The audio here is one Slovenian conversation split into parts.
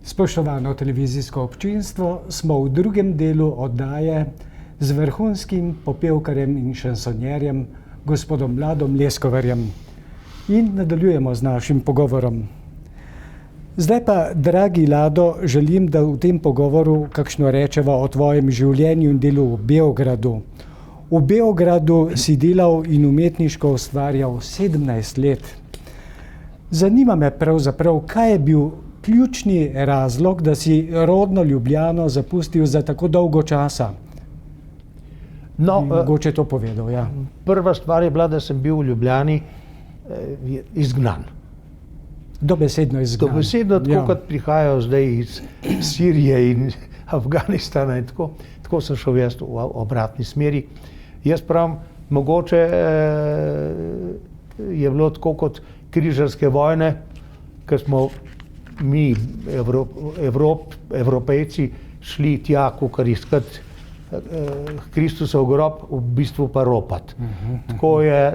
Spoštovano televizijsko občinstvo, smo v drugem delu oddaje z vrhunskim popevkarjem in šansonjerjem, gospodom Ladom Leskovarjem. In nadaljujemo z našim pogovorom. Zdaj pa, dragi Lado, želim, da v tem pogovoru kakšno rečeva o tvojem življenju in delu v Beogradu. V Beogradu si delal in umetniško ustvarjal 17 let. Zanima me pravzaprav, kaj je bil ključni razlog, da si rodno Ljubljano zapustil za tako dolgo časa? Mogoče to povedal, ja. Prva stvar je bila, da sem bil v Ljubljani izgnan. Dobesedno izgnan. Dobesedno, tako kot prihajajo zdaj iz Sirije in Afganistana in tako. Tako sem šel jaz v obratni smeri. Jaz pravim, mogoče je bilo tako kot križarske vojne, ker smo mi, Evropejci, šli tja, kakor iskati Kristusov grob, v bistvu pa ropati. Tako je,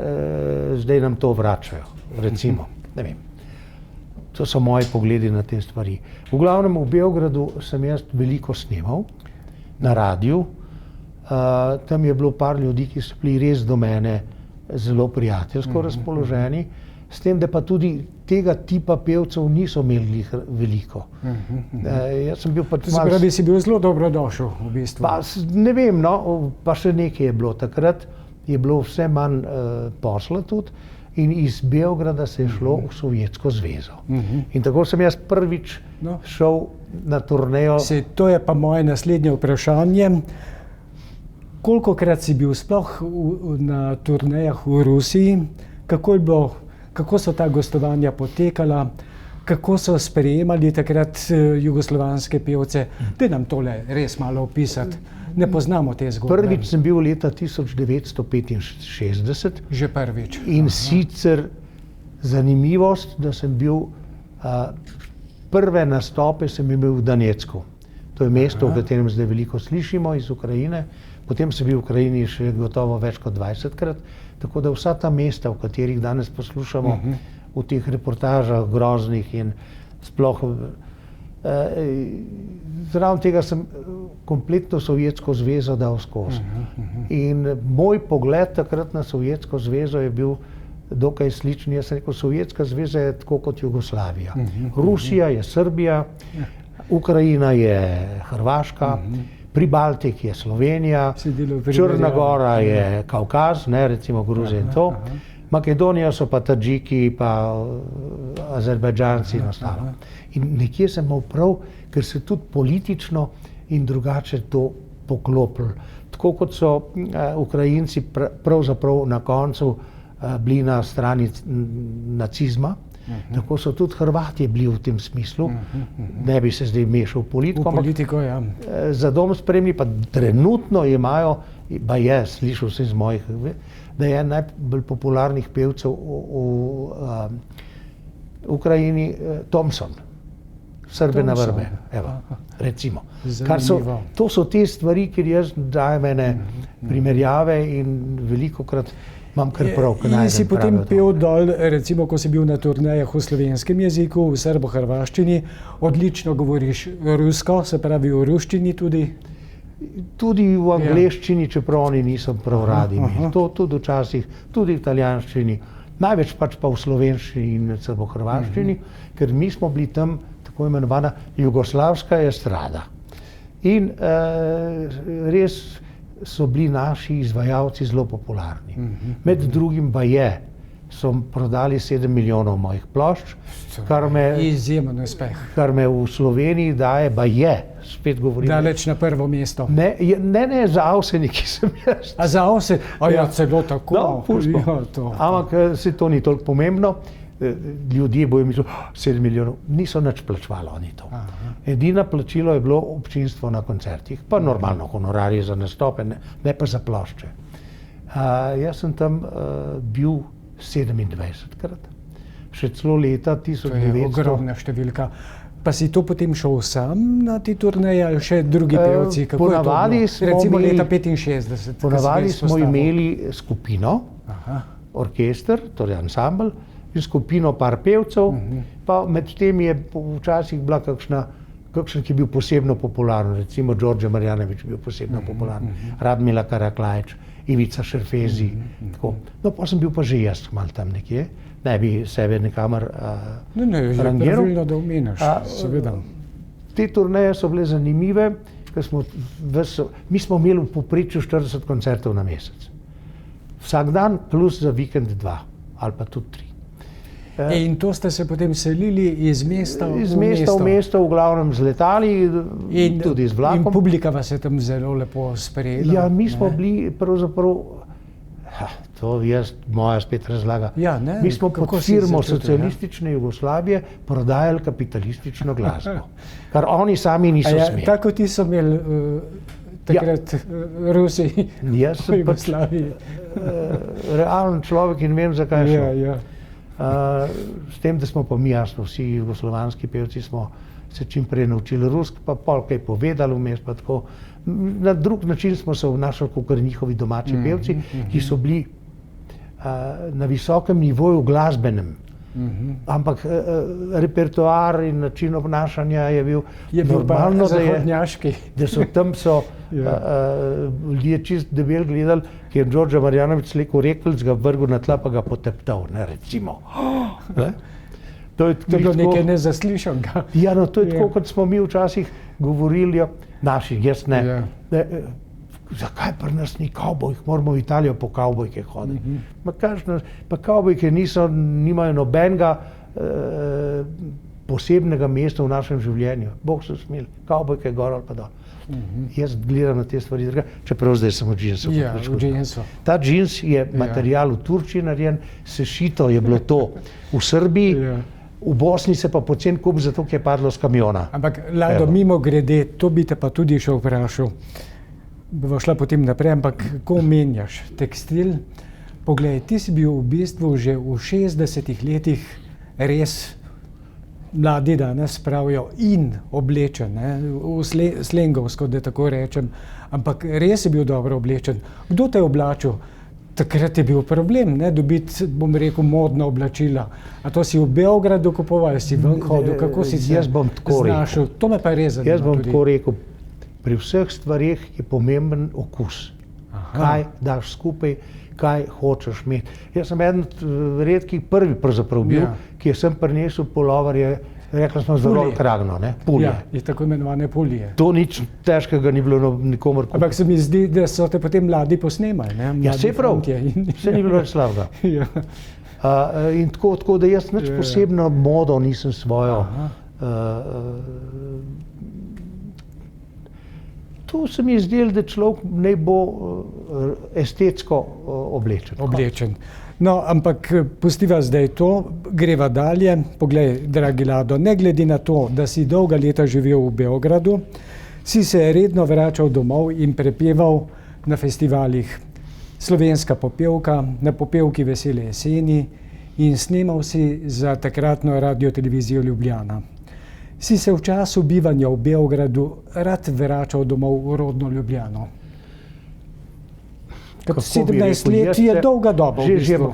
zdaj nam to vračajo, recimo. Ne vem. To so moji pogledi na te stvari. V glavnem v Beogradu sem jaz veliko snemal na radiju. Tam je bilo par ljudi, ki so bili res do mene zelo prijateljsko razpoloženi, s tem, da pa tudi tega tipa pevcev niso imeli veliko. Jaz sem bil pa malo... Pravi, si bil zelo dobrodošel v bistvu. Pa, ne vem, no, pa še nekaj je bilo. Takrat je bilo vse manj posla tudi in iz Beograda se je šlo v Sovjetsko zvezo. In tako sem jaz prvič šel na turnejo. To je pa moje naslednje vprašanje. Kolikokrat si bil sploh na turnejah v Rusiji? Kako so ta gostovanja potekala? Kako so sprejemali takrat jugoslovanske pevce? Daj nam tole res malo opisati. Ne poznamo te zgodbe. Prvič sem bil leta 1965. Že prvič. In sicer zanimivost, da sem bil, prve nastope sem imel v Donecku. To je mesto, v katerem zdaj veliko slišimo iz Ukrajine. Potem sem bil v Ukrajini še gotovo več kot 20-krat. Tako da vsa ta mesta, v katerih danes poslušamo v teh reportažah groznih in sploh zraven tega sem kompletno Sovjetsko zvezo dal skozi. In moj pogled takrat na Sovjetsko zvezo je bil dokaj sličen. Jaz sem rekel, Sovjetska zveza je tako kot Jugoslavija. Rusija je Srbija, Ukrajina je Hrvaška, Pribaltik je Slovenija, Črna Gora je Kavkaz, recimo Gruzija in to. Makedonija so pa Tadžiki, pa Azerbajdžanci in ostalo. In nekje sem imel prav, ker se tudi politično in drugače to poklopilo. Tako kot so Ukrajinci pravzaprav na koncu bili na strani nacizma, tako so tudi Hrvati bili v tem smislu. Ne bi se zdaj mešal v politiko. V politiko, ja. Za dom spremni pa trenutno imajo, pa je, slišal sem iz mojih, da je najbolj popularnih pevcev v Ukrajini Thompson. Srbe na vrbe, evo, recimo. To so te stvari, kjer jaz dajem ene primerjave in velikokrat imam kar prav, ko najdem prav. In si potem pel dol, recimo, ko si bil na turnejah v slovenskem jeziku, v srbo-hrvaščini, odlično govoriš rusko, se pravi v ruščini tudi? Tudi v angleščini, čeprav oni niso prav radi. To tudi včasih, tudi v italijanščini, največ pač pa v slovenščini in srbo-hrvaščini, ker mi smo bili tam tako imenovana jugoslavska estrada. In res so bili naši izvajalci zelo popularni. Med drugim pa so prodali 7 milijonov mojih plošč, izjemen uspeh. Kar me v Sloveniji daje, spet govorim. Daleč na prvo mesto. Ne, za Avseniki sem jaz. A za Avseniki? Celo tako? No, pustimo. Ampak se to ni toliko pomembno. Ljudje bojo mislili, 7 milijonov. Niso nič plačevali oni to. Edina plačilo je bilo občinstvo na koncertih, pa normalno honorarje za nastope, ne pa za plošče. Jaz sem tam bil 27-krat. Še celo leta 1900. To je ogromna številka. Pa si to potem šel sam na te turneje ali še drugi pevci? Ponavadi recimo leta 65. Ponavadi smo imeli skupino, orkester, torej ansambl, in skupino par pevcev, pa med tem je včasih bila kakšna kakšen, ki je bil posebno popularen, recimo Đorđe Marjanović je bil posebno popularen, Radmila Karaklajić, Ivica Šerfezi, tako. No, pa sem bil pa že jaz malo tam nekje, ne bi sebe nikamor rangiral. Pravilno, da omeniš, seveda. Te turneje so bile zanimive, ker mi smo imeli v povprečju 40 koncertov na mesec. Vsak dan plus za vikend 2 ali pa tudi 3. In to ste se potem selili iz mesta v mesto? Iz mesta v mesto, v glavnem z letali in tudi z vlakom. In publika vas je tam zelo lepo sprejela? Ja, mi smo bili pravzaprav, to je moja spet razlaga, mi smo pod firmo socialistične Jugoslavije prodajali kapitalistično glasbo, kar oni sami niso smeli. Tako ti so imeli takrat Rusi v Jugoslaviji? Realen človek in vem, zakaj šel. S tem, da smo pa mi jasno, vsi jugoslovanski pevci smo se čim prej naučili rusk, pa pol kaj povedali vmes, pa tako. Na drug način smo se obnašali kot njihovi domači pevci, ki so bili na visokem nivoju glasbenem. Ampak repertoar in način obnašanja je bil normalno, da so tam ljudje čist debel gledali, ki je Đorđe Marjanović slekel rekelc, ga vrgel na tla pa ga poteptal, ne, recimo. To je bilo nekaj nezaslišanega. Ja, no, to je tako, kot smo mi včasih govorili, naši, jaz ne. Zakaj pri nas ni kavbojk, moramo v Italijo po kavbojke hoditi. Pa kavbojke nimajo nobenega posebnega mesta v našem življenju. Bog se smil, kavbojke gor ali pa dol. Jaz gledam na te stvari, čeprav zdaj sem v džinsu. Ja, v džinsu. Ta džins je material v Turčiji narejen, sešito je bilo to v Srbiji, v Bosni se pa poceni kup, zato ker je padlo z kamiona. Ampak, Lado, mimo grede, to bi te pa tudi še vprašal. Bova šla potem naprej, ampak ko omenjaš tekstil, poglej, ti si bil v bistvu že v 60-ih letih res, mladi danes pravijo, in oblečen, v slengovsko, da tako rečem, ampak res je bil dobro oblečen. Kdo te je oblačil? Takrat je bil problem, dobiti, bom rekel, modna oblačila. A to si v Beogradu kupoval, si ven hodil, kako si se znašel? To me pa res zanima. Jaz bom tako rekel, pri vseh stvarih je pomemben okus. Kaj daš skupaj, kaj hočeš imeti. Jaz sem eden od redkih prvi pravzaprav bil, ki je sem prinesel puloverje, rekli smo zelo kragno, pulje. Ja, je tako imenovane pulje. To nič težkega ni bilo nikomor. Ampak se mi zdi, da so te potem mladi posnemali, Ja, se prav, se ni bilo več slabega. In tako, da jaz nič posebno modo nisem svojo. To se mi je zdelo, da človek naj bo estetsko oblečen. No, ampak pustiva zdaj to, greva dalje. Poglej, dragi Lado, ne glede na to, da si dolga leta živel v Beogradu, si se redno vračal domov in prepeval na festivalih Slovenska popevka, na popevki Vesele jeseni in snemal si za takratno Radiotelevizijo Ljubljana. Si se v času bivanja v Beogradu rad vračal domov v rodno Ljubljano? 17 let je dolga doba v bistvu.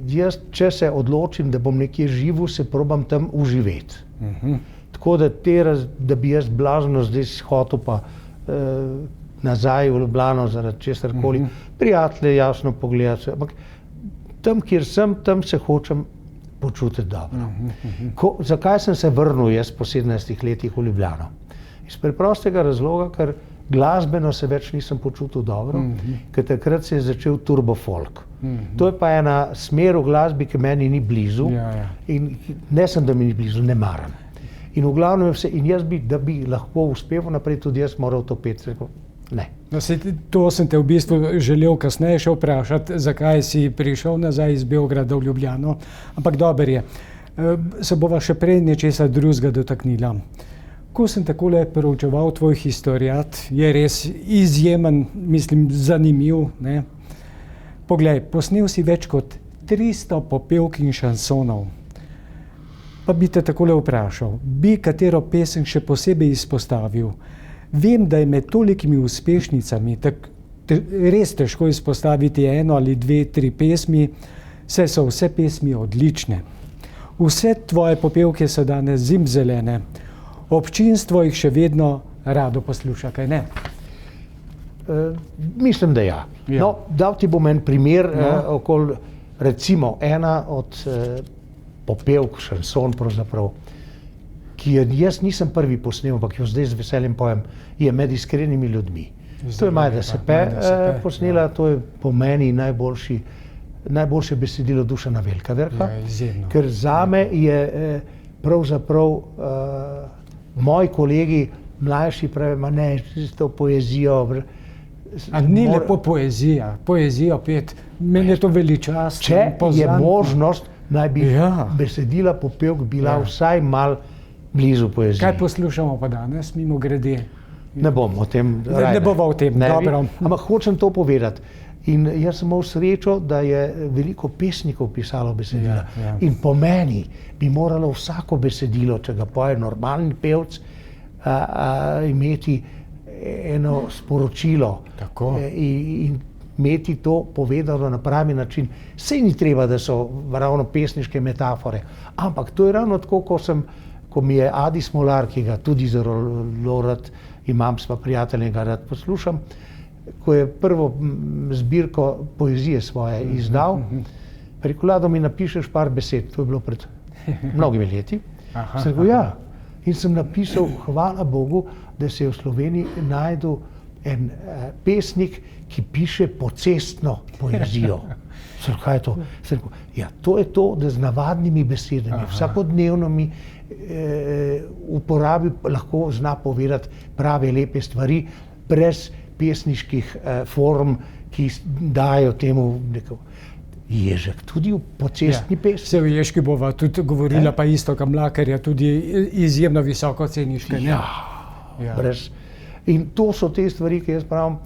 Jaz, če se odločim, da bom nekje živel, se probam tam uživeti. Tako da bi jaz blazno zdaj hotel pa nazaj v Ljubljano zaradi česarkoli. Prijatelje jasno pogledati. Ampak tam, kjer sem, tam se hočem počutiti dobro. Zakaj sem se vrnil jaz po 17 letih v Ljubljano? Iz preprostega razloga, ker glasbeno se več nisem počutil dobro, ker takrat se je začel turbo folk. To je pa ena smer v glasbi, ki meni ni blizu in ne sem, da mi ni blizu, ne maram. In v glavnem in jaz bi, da bi lahko uspel naprej, tudi jaz moral to peti. Ne. No, to sem te v bistvu želel kasneje še vprašati, zakaj si prišel nazaj iz Beograda v Ljubljano, ampak dober je. Se bova še prej nečesa drugega dotaknila. Ko sem takole proučeval tvoj historiat, je res izjemen, mislim, zanimiv. Poglej, posnel si več kot 300 popevk in šansonov. Pa bi te takole vprašal, bi katero pesem še posebej izpostavil? Vem, da je med tolikimi uspešnicami res težko izpostaviti eno ali 2, 3 pesmi, saj so vse pesmi odlične. Vse tvoje popevke so danes zimzelene. občinstvo jih še vedno rado posluša, kaj ne? Mislim, da ja. Ja. No, dal ti bom en primer, recimo ena od popevk, šanson pravzaprav, ki jo jaz nisem prvi posnel, ampak jo zdaj z veseljem pojem, je Med iskrenimi ljudmi. To je Majda Sepe posnela, to je po meni najboljše besedilo Dušana Velkavrha, ker zame je pravzaprav moji kolegi mlajši pravijo, ma ne, s to poezijo. A ni lepo poezijo pet, meni je to veličastno. Če je možnost, naj bi besedila popevk bila vsaj mal blizu poeziji. Kaj poslušamo pa danes, mimo grede? Ne bom o tem. Ne bova o tem, dobro. Ampak hočem to povedati. In jaz sem imel srečo, da je veliko pesnikov pisalo besedila. In po meni bi moralo vsako besedilo, če ga poje normalni pevc, imeti eno sporočilo in imeti to povedano na pravi način. Sej ni treba, da so ravno pesniške metafore, ampak to je ravno tako, ko mi je Adi Smolar, ki ga tudi zelo rad imam, sva prijatelje, ga rad poslušam, ko je prvo zbirko poezije svoje izdal, rekel, Lado, mi napišeš par besed, to je bilo pred mnogimi leti. Sem rekel, ja. In sem napisal, hvala Bogu, da se je v Sloveniji najdel en pesnik, ki piše pocestno poezijo. Sem rekel, kaj je to? Sem rekel, ja, to je to, da z navadnimi besedami, vsakodnevnimi uporabi lahko zna povedati prave lepe stvari, brez pesniških form, ki dajo temu neko Ježek, tudi v pocestni pesmi. Se v Ježki bova tudi govorila, pa isto, ka Mlakarja tudi izjemno visoko ceniš, kaj ne? Brez. In to so te stvari, ki jaz pravim,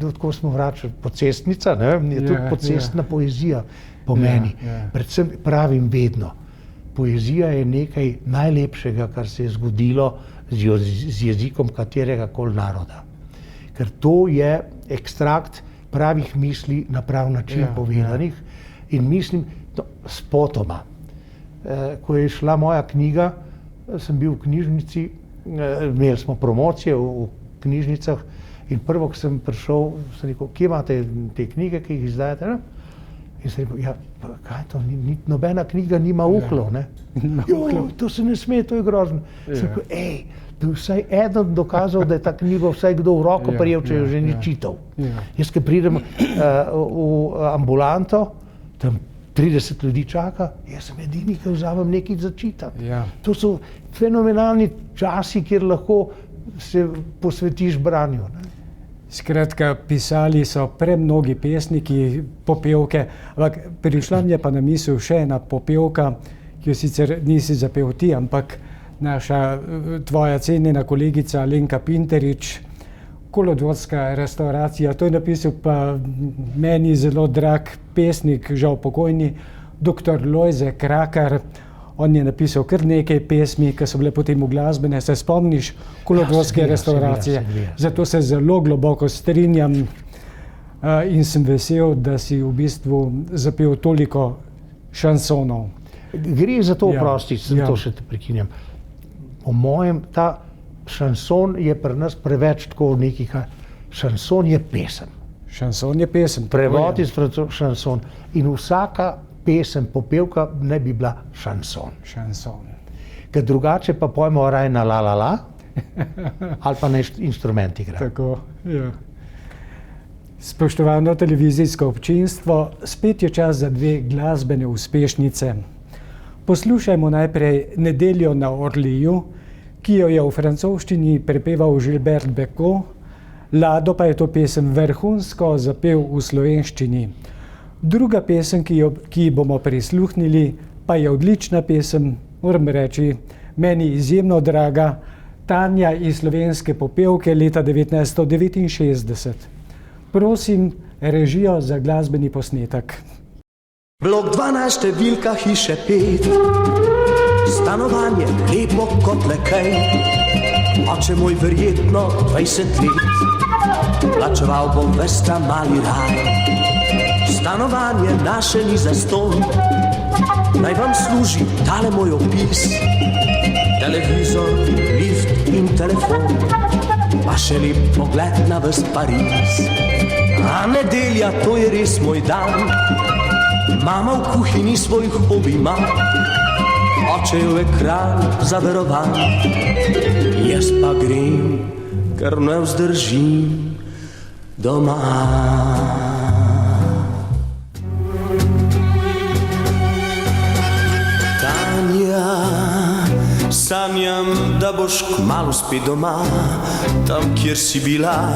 tako smo vračali, pocestnica, je tudi pocestna poezija po meni. Predvsem pravim vedno, poezija je nekaj najlepšega, kar se je zgodilo z jezikom katerega koli naroda. Ker to je ekstrakt pravih misli na prav način povedanih in mislim, spotoma. Ko je šla moja knjiga, sem bil v knjižnici, imeli smo promocije v knjižnicah in prvo, ko sem prišel, sem rekel, kje imate te knjige, ki jih izdajate? In sem rekel, ja, kaj to, nobena knjiga nima uhlo, ne? To se ne sme, to je grozno. Sem rekel, da je vsaj eden dokazal, da je ta knjiga vsaj kdo v roko prijel, če jo že ni čital. Jaz, ko pridem v ambulanto, tam 30 ljudi čaka, jaz sem edini, ki vzamem nekaj za čitati. To so fenomenalni časi, kjer lahko se posvetiš branju. Skratka, pisali so premnogi pesniki popevke, ampak prišla mi je pa na misel še ena popevka, ki jo sicer nisi zapel ti, ampak tvoja cenjena kolegica Alenka Pinterič, Kolodvorska restauracija, to je napisal pa meni zelo drag pesnik, žal pokojni, dr. Lojze Krakar. On je napisal kar nekaj pesmi, ki so bile potem uglasbene, se spomniš Kolodvorske restauracije. Zato se zelo globoko strinjam in sem vesel, da si v bistvu zapel toliko šansonov. Gre za to, oprosti, to še te prekinjam. Po mojem, ta šanson je pri nas preveč tako nekaj, šanson je pesem. Šanson je pesem. Prevod iz francoskega šanson. In vsaka pesem, popevka ne bi bila šanson. Šanson. Ker drugače pa pojmo raj na la la la, ali pa na instrument igra. Tako, ja. Spoštovano televizijsko občinstvo, spet je čas za dve glasbene uspešnice. Poslušajmo najprej Nedeljo na Orliju, ki jo je v francoščini prepeval Gilbert Bécaud, Lado pa je to pesem vrhunsko zapel v slovenščini. Druga pesem, ki bomo prisluhnili, pa je odlična pesem, moram reči, meni izjemno draga, Tanja iz slovenske popevke leta 1969. Prosim režijo za glasbeni posnetek. Blok 12, številka hiše 5, stanovanje lepo kot le kaj. Oče moj verjetno 20 let, plačeval bom ves ta mali raj. Stanovanje naše ni zastonj, naj vam služi tale moj opis. televizor, lift in telefon, pa še lep pogled na ves Pariz. A nedelja, to je res moj dan, mama v kuhinji svoj hobi ima, oče je v ekran zaverovan, jaz pa grem, ker ne vzdržim doma. Sanjam, da boš kmalu spet doma, tam, kjer si bila,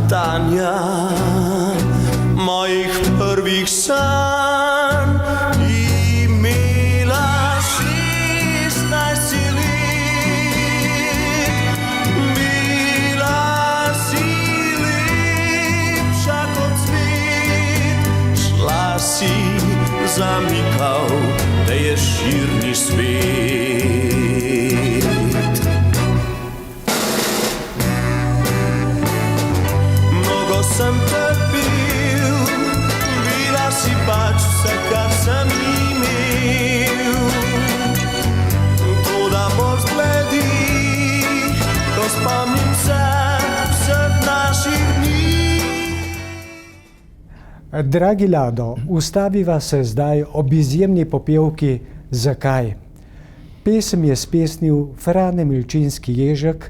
Tanja, mojih prvih sanj. Imela 16 let, bila si lepša kot svet, šla si, zamikal, da je širni svet. Sem trpel, bila si pač vse, kar sem imel. Toda bolj zbledi, ko spomnim se vseh naših dni. Dragi Lado, ustaviva se zdaj ob izjemni popevki Zakaj. Pesem je spesnil Frane Milčinski Ježek,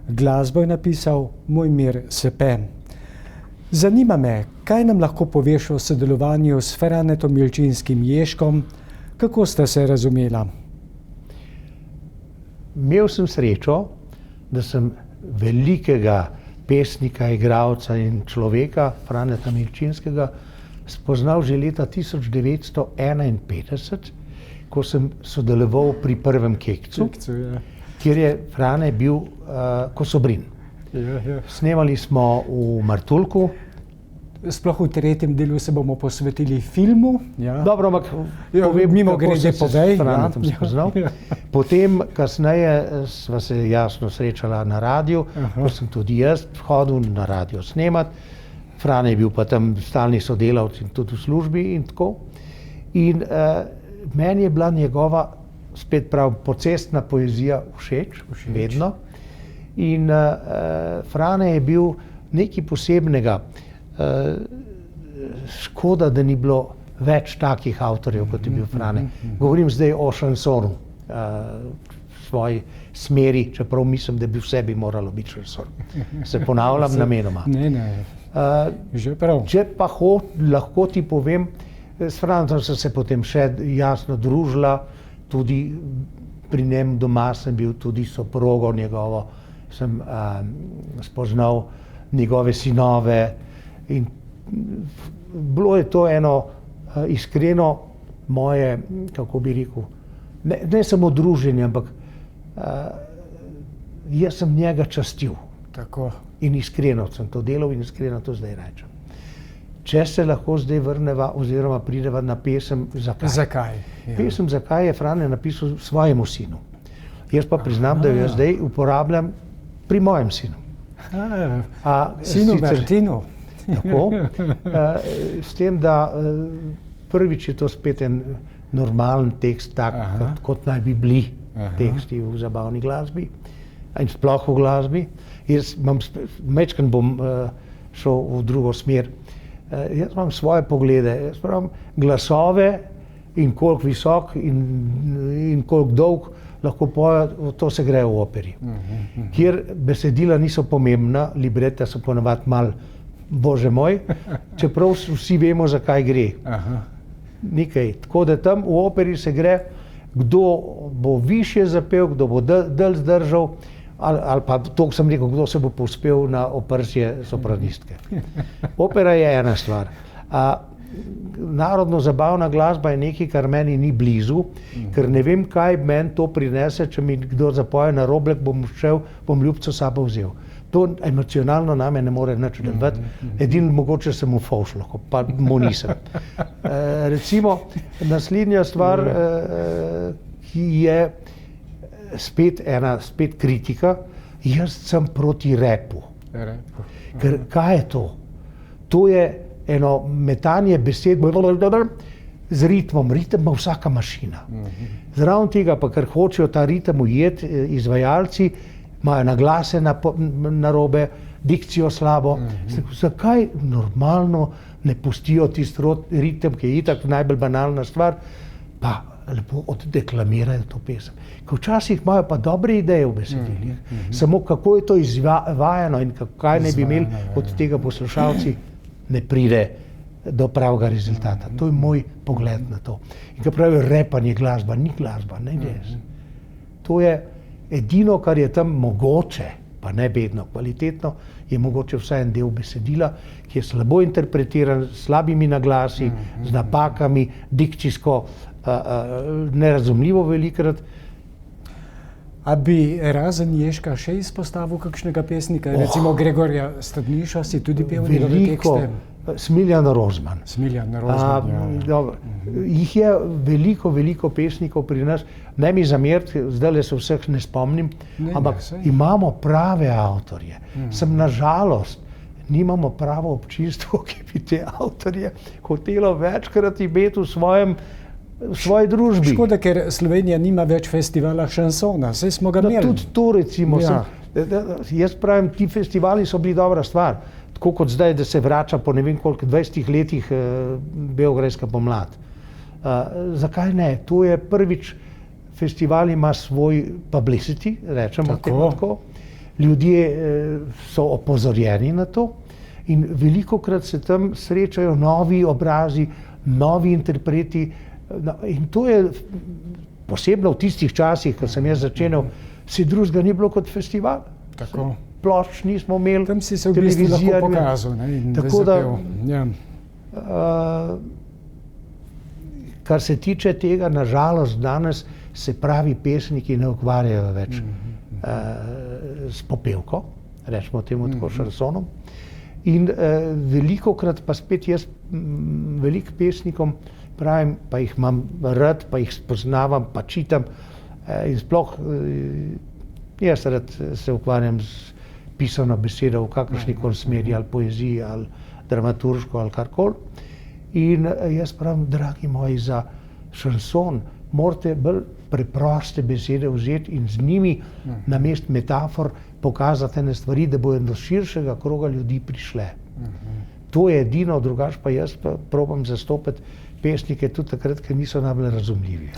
glasbo je napisal Mojmir Sepe. Zanima me, kaj nam lahko poveš o sodelovanju s Franetom Milčinskim Ježkom, kako sta se razumela? Imel sem srečo, da sem velikega pesnika, igralca in človeka, Franeta Milčinskega, spoznal že leta 1951, ko sem sodeloval pri prvem Kekcu, kjer je Frane bil kosobrin. Snemali smo v Martuljku. Sploh v tretjem delu se bomo posvetili filmu. Ja. Dobro, ampak mimogrede povej. Spoznal. Potem, kasneje, sva se jasno srečala na radiju, ko sem tudi jaz hodil na radio snemat. Frane je bil pa tam stalni sodelavc in tudi v službi in tako. In meni je bila njegova, spet prav, pocestna poezija všeč, vedno. In Frane je bil nekaj posebnega. Škoda, da ni bilo več takih avtorjev, kot je bil Frane. Govorim zdaj o šansonu, svoji smeri, čeprav mislim, da bi vse bi moralo biti šanson. Se ponavljam namenoma. Že prav. Če pa lahko ti povem, s Franetom sem se potem še jasno družila, tudi pri njem doma sem bil, tudi soprogo njegovo, sem spoznal njegove sinove in bilo je to eno iskreno moje, kako bi rekel, ne samo druženje, ampak jaz sem njega častil. Tako. In iskreno sem to delal in iskreno to zdaj rečem. Če se lahko zdaj vrneva oziroma prideva na pesem Zakaj. Zakaj? Ja. Pesem Zakaj je Frane napisal svojemu sinu. Jaz pa priznam, da jo zdaj uporabljam pri mojem sinu. Sinu Martinu. Tako, s tem, da prvič je to spet en normalen tekst, tak, kot naj bi bili teksti v zabavni glasbi in sploh v glasbi. Jaz mečkrat bom šel v drugo smer. Jaz imam svoje poglede, jaz imam glasove in koliko visok in koliko dolg lahko pojejo, to se gre v operi. Kjer besedila niso pomembna, libreta so ponavadi malo, bože moj, čeprav vsi vemo, zakaj gre. Nekaj. Tako da tam v operi se gre, kdo bo višje zapel, kdo bo dlje zdržal, ali pa to, ko sem rekel, kdo se bo povzpel na oprsje sopranistke. Opera je ena stvar. Narodno-zabavna glasba je nekaj, kar meni ni blizu, ker ne vem, kaj meni to prinese, če mi kdo zapoje na Roblek, bom šel, bom ljubco sabo vzel. To emocionalno name ne more nič delovati, edino mogoče sem v fovš lahko, pa mu nisem. Recimo, naslednja stvar, ki je spet kritika, jaz sem proti repu. Ker kaj je to? To je eno metanje besed, z ritmom. Ritem ima vsaka mašina. Zraven tega pa, ker hočejo ta ritem ujeti izvajalci, imajo naglase narobe, dikcijo slabo. Zakaj normalno ne pustijo tisti ritem, ki je itak najbolj banalna stvar, pa lepo oddeklamirajo to pesem. Ker včasih imajo pa dobre ideje v besedilih, samo kako je to izvajano in kaj ne bi imeli od tega poslušalci, ne pride do pravega rezultata. To je moj pogled na to. In ko pravijo, repanje glasba, ni glasba, ne jaz. To je edino, kar je tam mogoče, pa ne vedno kvalitetno, je mogoče vsaj en del besedila, ki je slabo interpretiran, s slabimi naglasi, z napakami, dikcijsko nerazumljivo velikrat. A bi razen Ježka še izpostavil kakšnega pesnika, recimo Gregorja Strniša, si tudi pel njegove tekste? Smiljan Rozman. Smiljan Rozman, Jih je veliko pesnikov pri nas. Ne mi zameriti, zdaj se vseh ne spomnim, ampak imamo prave avtorje. Sem nažalost, nimamo pravo občinstvo, ki bi te avtorje hotelo večkrat imeti v svoji družbi. Škoda, ker Slovenija nima več festivala šansona, saj smo ga imeli. Tudi to recimo, jaz pravim, ti festivali so bili dobra stvar. Tako kot zdaj, da se vrača po ne vem koliko 20 letih Beograjska pomlad. Zakaj ne? To je prvič, festival ima svoj publicity, rečemo tako. Ljudje so opozorjeni na to in velikokrat se tam srečajo novi obrazi, novi interpreti. In to je posebno v tistih časih, ko sem jaz začenjal, si drugega ni bilo kot festival. Tako. Plošč nismo imeli, tam si se v bistvu lahko pokazal, in tako da, kar se tiče tega, nažalost danes se pravi pesniki ne ukvarjajo več s popevko, rečemo temu tako šansonom. In velikokrat pa spet jaz veliko pesnikom pravim, pa jih imam rad, pa jih spoznavam, pa čitam in sploh jaz rad se ukvarjam z pisano besedo v kakršnikoli smeri, ali poeziji, ali dramaturško, ali karkoli. In jaz pravim, dragi moji, za šanson morate bolj preproste besede vzeti in z njimi namesto metafor pokazati ene stvari, da bodo do širšega kroga ljudi prišle. To je edino, drugače pa jaz pa probam zastopati pesnike tudi takrat, ker niso najbolj razumljivi.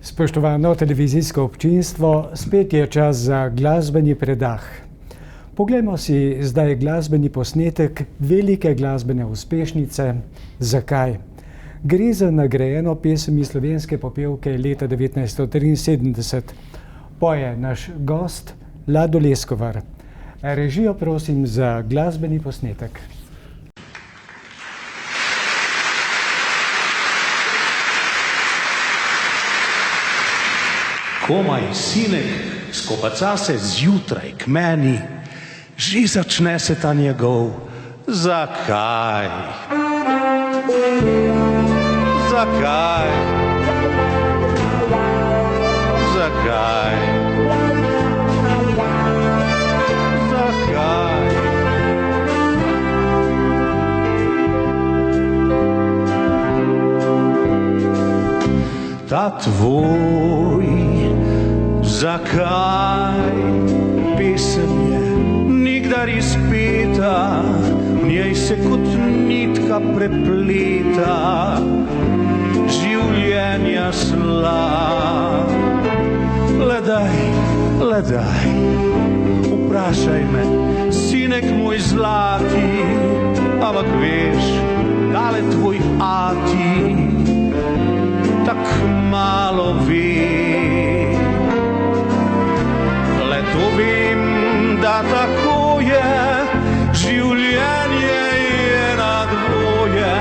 Spoštovano televizijsko občinstvo, spet je čas za glasbeni predah. Poglejmo si zdaj glasbeni posnetek velike glasbene uspešnice Zakaj? Gre za nagrajeno pesem iz slovenske popevke leta 1973. Poje naš gost Lado Leskovar. Režijo prosim za glasbeni posnetek. Komaj sinek skopaca se zjutraj k meni, že začne se ta njegov zakaj. Zakaj? Zakaj? Zakaj? Ta tvoj zakaj pesem je nikdar izpeta, v njej se kot nitka prepleta življenja slab. Le daj, vprašaj me, sinek moj zlati, ampak veš, dale tvoj ati tak malo ve. Le to vem, da tako je, življenje je na dvoje.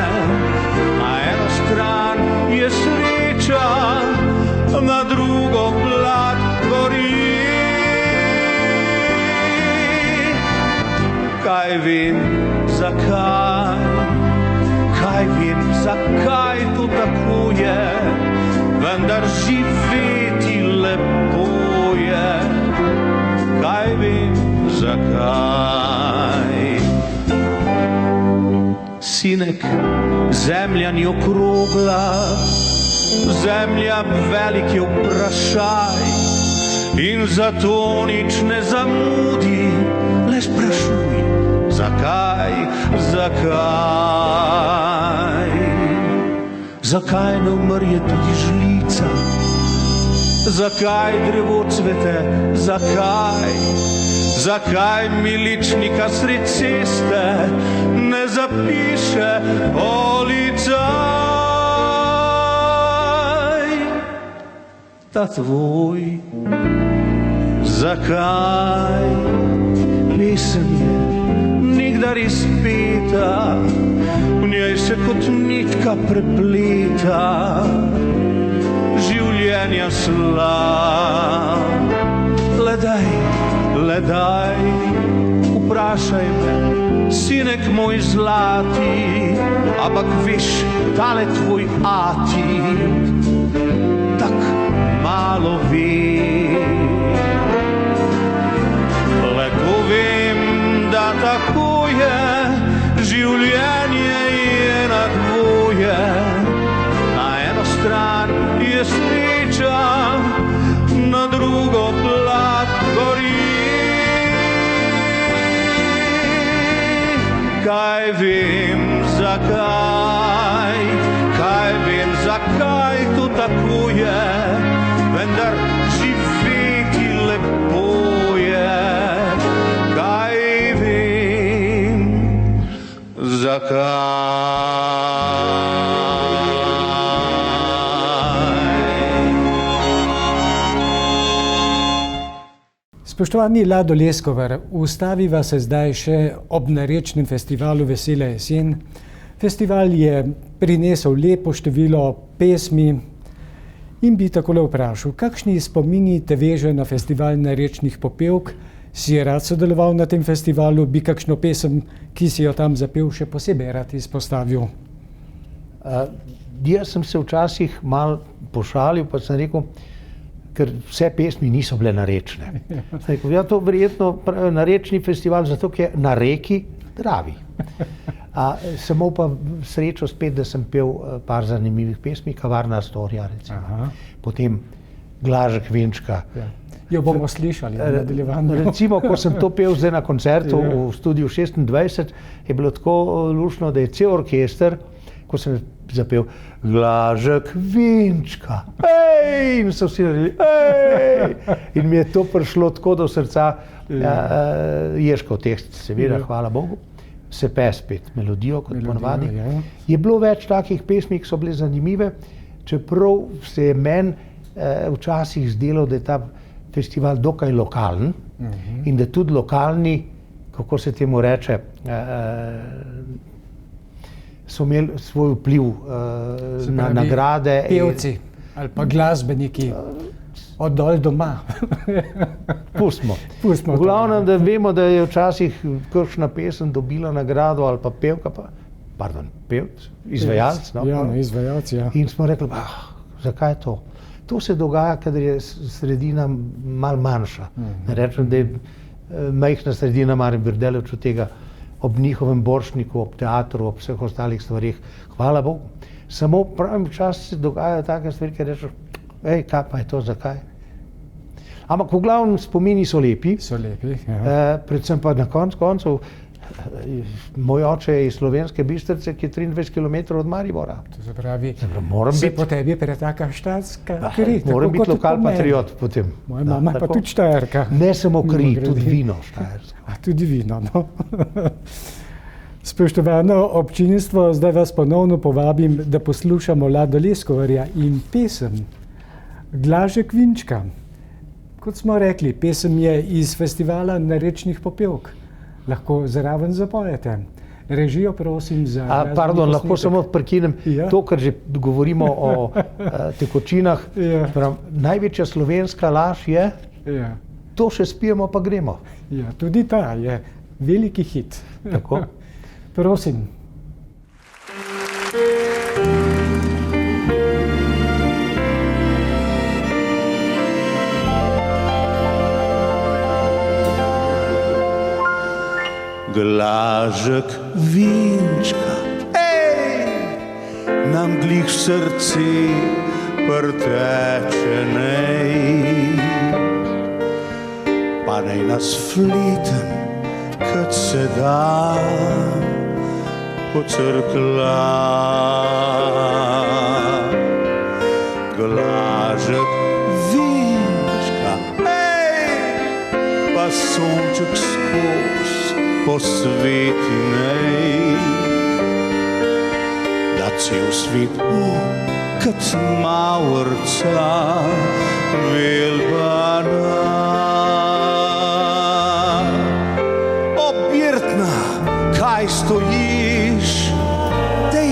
Na eno stran je sreča, na drugo plat gori. Kaj vem, zakaj? Kaj vem, zakaj to tako je, vendar živeti lepo je. Kaj vem, zakaj? Sinek, zemlja ni okrogla, zemlja velik je vprašaj in zato nič ne zamudi, le sprašuj, zakaj, zakaj? Zakaj ne umrje tudi žlica? Zakaj drevo cvete? Zakaj? Zakaj miličnika sred ceste ne zapiše policaj? Ta tvoj zakaj pesem je nikdar izpeta, v njej se kot nitka prepleta življenja slav. Le daj, vprašaj me, sinek moj zlati, ampak veš, tale tvoj ati tak malo ve. Le to vem, da tako je, življenje je na dvoje, na eno stran je sreča, na drugo plat gori. Kaj vem zakaj, zakaj to tako je, vendar živeti lepo je. Kaj vem Spoštovani Lado Leskovar, ustaviva se zdaj še ob narečnem festivalu Vesela jesen. Festival je prinesel lepo število pesmi in bi takole vprašal, kakšni spomini te veže na festival narečnih popevk? Si rad sodeloval na tem festivalu, bi kakšno pesem, ki si jo tam zapel, še posebej rad izpostavil? Jaz sem se včasih malo pošalil, pa sem rekel, ker vse pesmi niso bile narečne. Rekel, ja, to verjetno narečni festival, zato ker je na reki Dravi. Sem imel pa srečo spet, da sem pel par zanimivih pesmi, Kavarna Astorija, recimo. Aha. Potem Glažek Venčka. Ja. Jo bomo slišali v nadaljevanju. Recimo, ko sem to pel zdaj na koncertu v studiu 26, je bilo tako luštno, da je cel orkester, ko sem zapel Glažek Venčka, ej, in so vsi naredili, ej, in mi je to prišlo tako do srca. Ježkov tekst, seveda, hvala Bogu, se pe spet melodijo, kot ponavadi. Je bilo več takih pesmi, ki so bile zanimive, čeprav se je meni včasih zdelo, da je ta festival dokaj lokalen in da tudi lokalni, kako se temu reče, so imeli svoj vpliv na nagrade. Pevci ali pa glasbeniki od dol doma. Pustimo. V glavnem, da vemo, da je včasih kakšna pesem dobila nagrado ali pa pevka, pevc, izvajalec. Izvajalec, ja. In smo rekli, zakaj to? To se dogaja, kadar je sredina malo manjša. Ne rečem, da je majhna sredina Maribor daleč od tega, ob njihovem Borštniku, ob teatru, ob vseh ostalih stvarih. Hvala Bogu. Samo v pravem času se dogajajo take stvari, ki rečeš, kaj pa je to, zakaj? Ampak v glavnem spomini so lepi. So lepi, ja. Predvsem pa na koncu, moj oče je iz Slovenske Bistrice, ki je 23 km od Maribora. To se pravi, se po tebi pretaka štajerska kri. Moram biti lokal patriot potem. Moja mama pa tudi štajerka. Ne samo kri, tudi vino štajersko. Tudi vino, no. Spoštovano občinstvo, zdaj vas ponovno povabim, da poslušamo Lado Leskovarja in pesem Glažek Venčka. Kot smo rekli, pesem je iz festivala narečnih popevk. Lahko zraven zapojete. Režijo prosim za... lahko samo prekinem. Ja. To, kar že govorimo o tekočinah. Ja. Največja slovenska laž je, to še spijemo, pa gremo. Ja, tudi ta je veliki hit. Tako. Prosim. Glažek Venčka, nam glih srce prteče nej. Pa naj nas fleten, kad se da pocrkla. Glažek vinčka, pa sonček skoz posveti nej. Da cel svet bo kad mavrca velbana. Obirtna, kaj stojiš, dej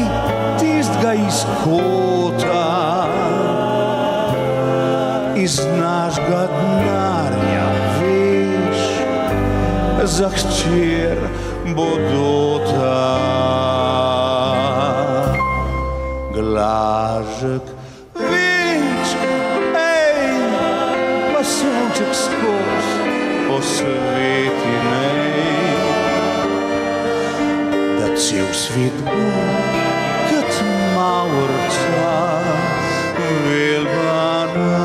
tistga iz kota, iz našega denarja, veš, za hčer bodota. Glažek vinčka, pa sonček skoz posveti nej. Da cel svet bo kad mavrca velbana.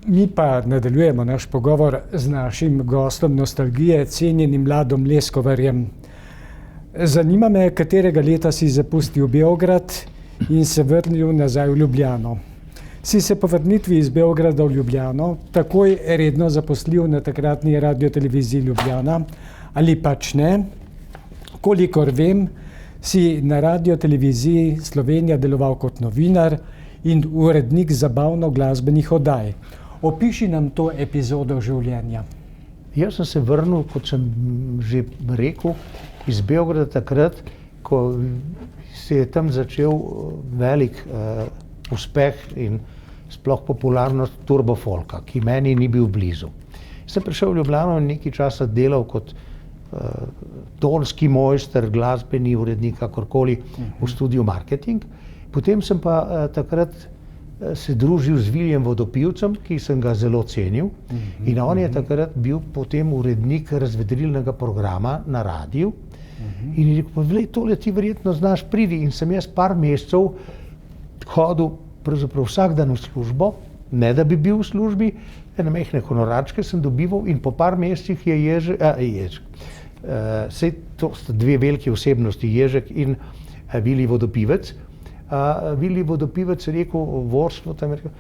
Mi pa nadaljujemo naš pogovor z našim gostom nostalgije, cenjenim Ladom Leskovarjem. Zanima me, katerega leta si zapustil Beograd in se vrnil nazaj v Ljubljano. Si se po vrnitvi iz Beograda v Ljubljano takoj redno zaposlil na takratni radioteleviziji Ljubljana ali pač ne? Kolikor vem, si na radioteleviziji Slovenija deloval kot novinar in urednik zabavno-glasbenih oddaj. Opiši nam to epizodo življenja. Jaz sem se vrnil, kot sem že rekel, iz Beograda takrat, ko se je tam začel velik uspeh in sploh popularnost turbofolka, ki meni ni bil blizu. Sem prišel v Ljubljano in nekaj časa delal kot tonski mojster, glasbeni urednik, kakorkoli v studiu marketing. Potem sem pa takrat se družil z Viljem Vodopivcem, ki sem ga zelo cenil, in on je takrat bil potem urednik razvedrilnega programa na radiju. In je rekel, glej, tole ti verjetno znaš, pridi. In sem jaz par mesecev hodil pravzaprav vsak dan v službo, ne da bi bil v službi, ene mehne honorarčke sem dobival in po par mesecih je Ježek, sej to sta dve velike osebnosti, Ježek in Vilij Vodopivec. Vilij Vodopivec je rekel vodstvu, tam je rekel,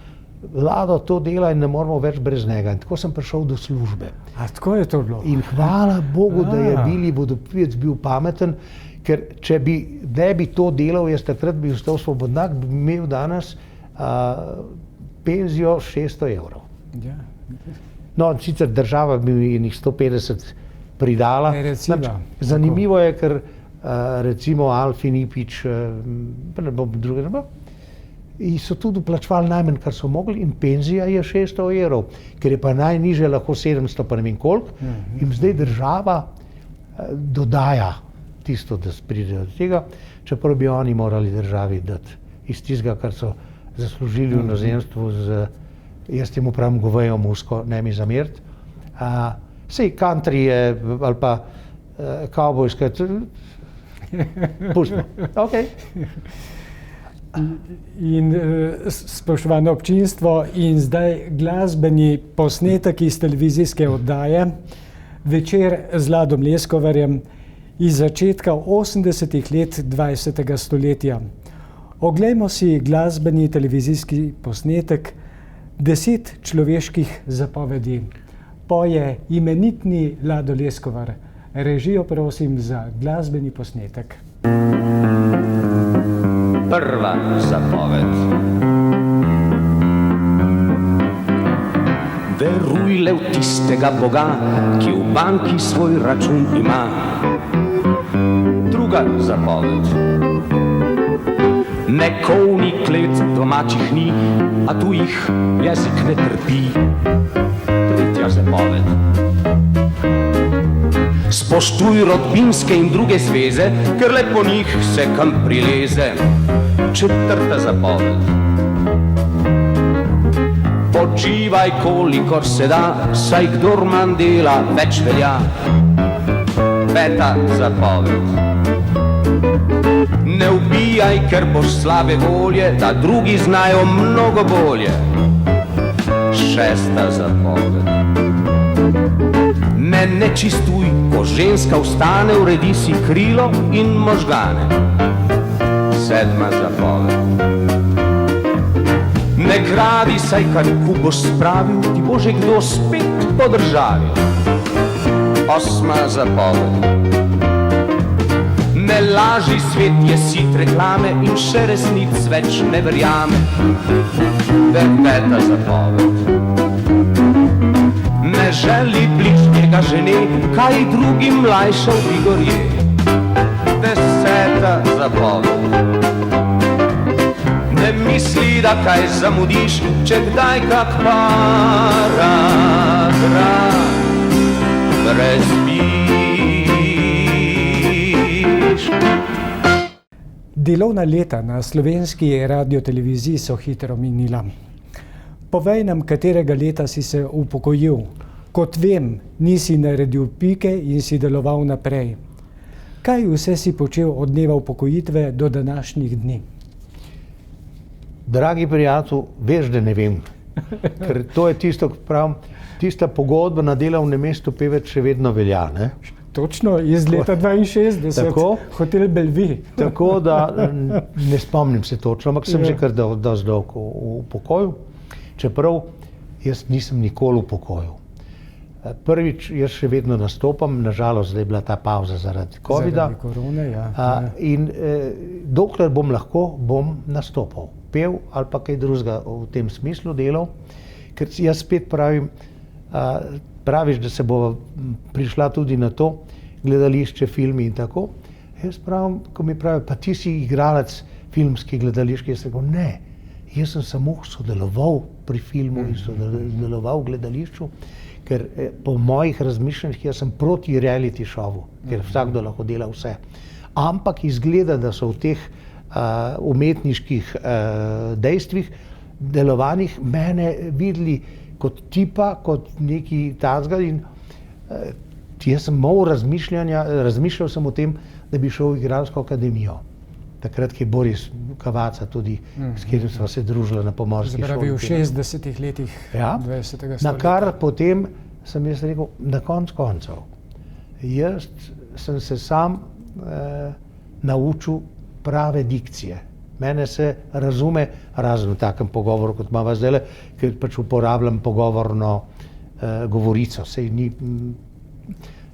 Lado to dela in ne moramo več brez njega. In tako sem prišel do službe. A tako je to bilo? In hvala Bogu, da je Vilij Vodopivec bil pameten, ker če ne bi to delal, jaz takrat bi ostal svobodnak, bi imel danes penzijo 600 evrov. Ja. No, sicer država bi mi njih 150 pridala. Zanimivo je, ker recimo Alfi Nipič, ne bom druge ne bom, in so tudi plačevali najmanj, kar so mogli, in penzija je 600 evrov, ker je pa najnižje lahko 700, pa ne vem koliko, in zdaj država dodaja tisto, da pridejo do tega, čeprav bi oni morali državi dati iz tistega, kar so zaslužili v inozemstvu z, jaz temu pravim, govejo musko, ne mi zameriti. Sej country je, ali pa kavbojska, pustimo, okej. In spoštovano občinstvo, in zdaj glasbeni posnetek iz televizijske oddaje Večer z Ladom Leskovarjem iz začetka 80-ih let 20. stoletja. Oglejmo si glasbeni televizijski posnetek 10 človeških zapovedi. Poje imenitni Lado Leskovar. Režijo prosim za glasbeni posnetek. Prva zapoved. Veruj le v tistega Boga, ki v banki svoj račun ima. Druga zapoved. Ne kovni klet domačih ni, a tujih jezik ne trpi. Tretja zapoved. Spoštuj rodbinske in druge zveze, ker le po njih se kam prileze. Četrta zapoved. Po počivaj, kolikor se da, saj kdor manj dela, več velja. 5. zapoved. Ne ubijaj, ker boš slabe volje, da drugi znajo mnogo bolje. 6. zapoved. Ne čistuj, ko ženska vstane, uredi si krilo in možgane. 7. zapoved. Ne kradi, saj kar boš spravil, ti bo že kdo spet podržavil. 8. zapoved. Ne laži, svet je sit reklame in še resnic več ne verjame. 9. zapoved. Ne želi bližnjega žene, kaj drugim mlajšal bi gorje. 10. zapoved. Ne misli, da kaj zamudiš, če kdaj kak paragraf prezbiš. Delovna leta na slovenski radioteleviziji so hitro minila. Povej nam, katerega leta si se upokojil. Kot vem, nisi naredil pike in si deloval naprej. Kaj vse si počel od dneva upokojitve do današnjih dni? Dragi prijatelj, veš, da ne vem. Ker to je tisto, pravim, tista pogodba na delovnem mestu pevec še vedno velja, ne? Točno, iz leta 62, Tako? Hotel Bellevue. Tako da ne spomnim se točno, ampak sem že kar dosti dolgo v pokoju. Čeprav jaz nisem nikoli v pokoju. Prvič, jaz še vedno nastopam, nažalost, zdaj je bila ta pauza zaradi covida. Zaradi korone, ja. In dokler bom lahko, bom nastopal. Pev ali pa kaj drugega v tem smislu delal, ker jaz spet pravim, praviš, da se bo prišla tudi na to gledališče, filmi in tako. Jaz pravim, ko mi pravi, pa ti si igralec filmski, gledališki, jaz rekel, ne, jaz sem samo sodeloval pri filmu in sodeloval v gledališču, ker po mojih razmišljanjih jaz sem proti reality šovu, ker vsakdo lahko dela vse. Ampak izgleda, da so v teh umetniških dejstvih, delovanjih mene videli kot tipa, kot neki tazga in jaz sem imel razmišljal sem o tem, da bi šel v igralsko akademijo. Takrat, ki je Boris Kavaca tudi, s katerim sva se družila na pomorski šoli. Zbravi v 60 letih 20. stoletja. Na kar potem sem jaz rekel, na koncev. Jaz sem se sam naučil prave dikcije. Mene se razume, razen v takem pogovoru, kot imava zdajle, ker pač uporabljam pogovorno govorico.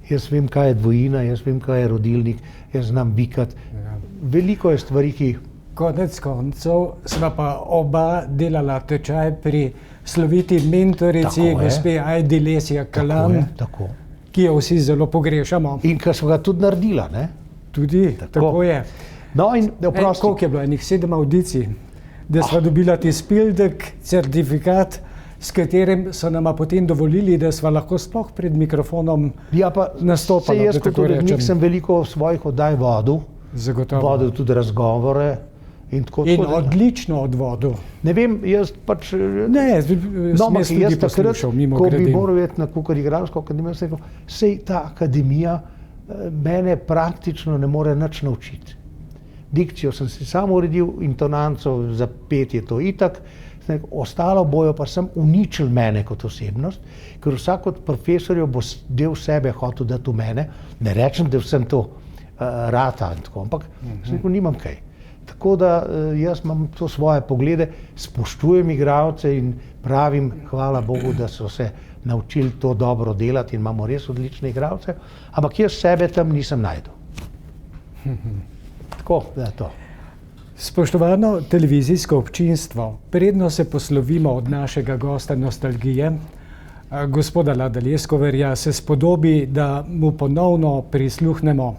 Jaz vem, kaj je dvojina, jaz vem, kaj je rodilnik, jaz znam bikati. Ja. Veliko je stvari, ki... Konec koncev sva pa oba delala tečaj pri sloviti mentorici, gospe Ajdi Lesja Kalan, ki jo vsi zelo pogrešamo. In kar sva ga tudi naredila, ne? Tudi, tako je. No in oprosti. Koliko je bilo? Enih 7 audicij, da sva dobila ti spildek, certifikat, s katerim so nama potem dovolili, da sva lahko sploh pred mikrofonom nastopala. Jaz kot urednik sem veliko svojih oddaj vodil, vodil tudi razgovore. In odlično odvodil. Ne vem, jaz pač... Ne, jaz tudi poslušal, mimo ko grede. bi moral jeti na Kukar igralsko akademijo, sem rekel, sej ta akademija mene praktično ne more nič naučiti. Dikcijo sem si sam uredil, intonanco za pet je to itak, ostalo bojo pa sem uničil mene kot osebnost, ker vsak od profesorjev bo del sebe hotel dati v mene, ne rečem, da vsem to rata in tako, ampak sem rekel, nimam kaj. Tako da jaz imam to svoje poglede, spoštujem igralce in pravim, hvala Bogu, da so se naučili to dobro delati in imamo res odlične igralce, ampak jaz sebe tam nisem našel. Tako, da je to. Spoštovano televizijsko občinstvo, predno se poslovimo od našega gosta nostalgije, gospoda Lada Leskovarja, se spodobi, da mu ponovno prisluhnemo.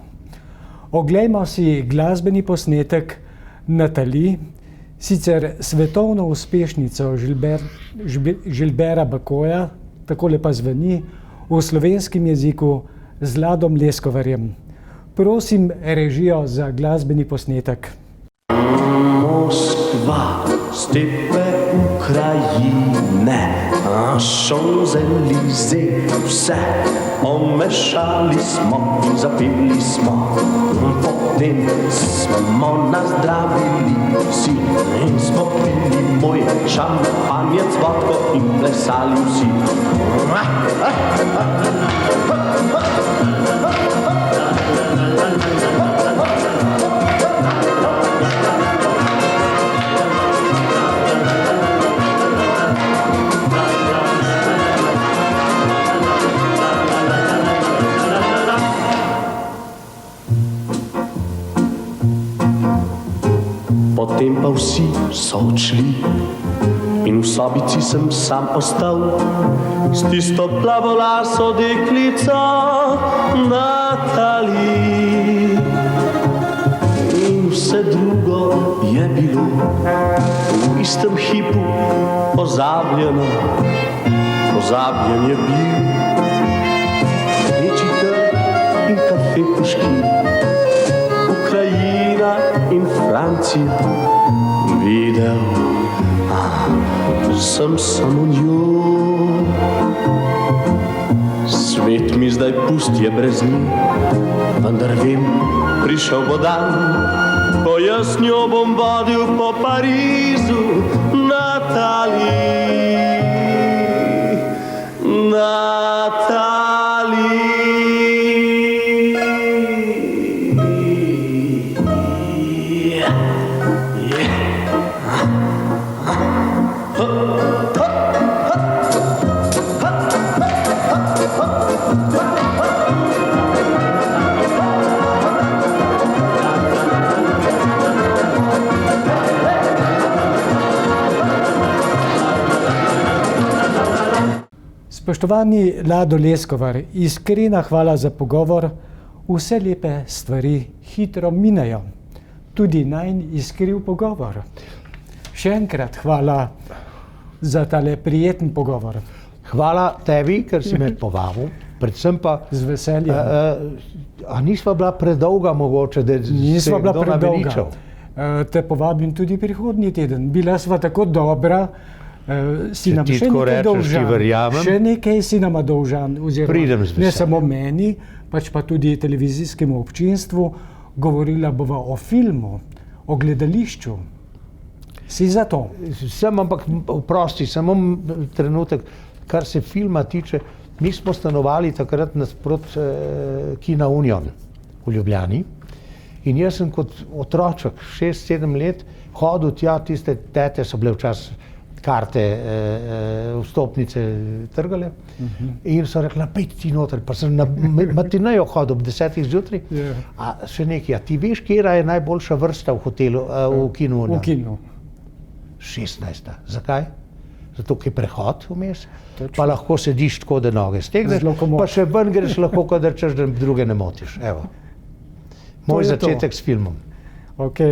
Oglejmo si glasbeni posnetek Nathalie, sicer svetovno uspešnico Gilberta Bakoja, takole pa zveni v slovenskem jeziku z Ladom Leskovarjem. Prosim režijo za glasbeni posnetek. Moskva, stepe Ukrajine, Champs-Élysées, vse pomešali smo in zapili smo. Potem smo nazdravili vsi in smo pili moj šampanjec, vodko in plesali vsi. Potem pa vsi so odšli in v sobici sem sam ostal s tisto plavolaso deklico Natali. In vse drugo je bilo v istem hipu pozabljeno, pozabljen je bil Rdeči trg in kafe Puškin, Ukrajina in Francija. Videl sem samo njo. Svet mi zdaj pust je brez nje, vendar vem, prišel bo dan, ko jaz njo bom vodil po Parizu. Natali, Natali. Spoštovani Lado Leskovar, iskrena hvala za pogovor. Vse lepe stvari hitro minejo, tudi najin iskriv pogovor. Še enkrat hvala za tale prijeten pogovor. Hvala tebi, ker si me povabil, predvsem pa Z veseljem. A nisva bila predolga mogoče, da Nisva bila kdo predolga. naveličal? Te povabim tudi prihodnji teden. Bila sva tako dobra, si Če nam ti še tako nekaj rečeš, ti dolžan. verjamem. Še nekaj si nama dolžan, oziroma Pridem z ne veseljem. samo meni, pač pa tudi televizijskemu občinstvu. Govorila bova o filmu, o gledališču. Si za to? Sem, ampak oprosti, samo trenutek, kar se filma tiče, mi smo stanovali takrat nasprot Kina Union v Ljubljani in jaz sem kot otroček, 6-7 let, hodil tja, tiste tete so bile včasih karte, vstopnice trgale in so rekla, pejte ti noter, pa sem na matinejo hodil ob 10 zjutraj. A še nekaj, a ti veš, kjera je najboljša vrsta v hotelu, v Kinu Union? V kinu. 16. Zakaj? Zato, ker je prehod vmes, pa lahko sediš tako, da noge stegneš, pa še ven greš lahko, kadar češ, da druge ne motiš. Evo. Moj začetek s filmom. Ok,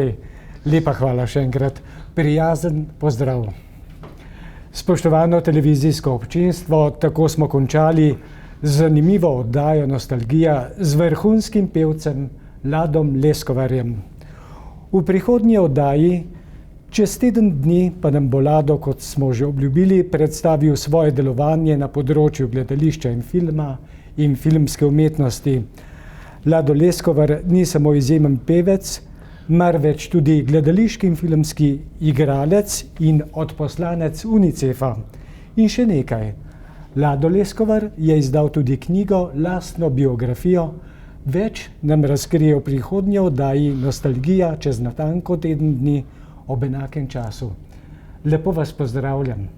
lepa hvala še enkrat. Prijazen pozdrav. Spoštovano televizijsko občinstvo, tako smo končali zanimivo oddajo Nostalgija z vrhunskim pevcem Ladom Leskovarjem. V prihodnji oddaji čez teden dni pa nam bo Lado, kot smo že obljubili, predstavil svoje delovanje na področju gledališča in filma in filmske umetnosti. Lado Leskovar ni samo izjemen pevec, marveč tudi gledališki in filmski igralec in odposlanec UNICEF-a. In še nekaj. Lado Leskovar je izdal tudi knjigo, lastno biografijo. Več nam razkrije v prihodnji oddaji Nostalgija čez natanko teden dni ob enakem času. Lepo vas pozdravljam.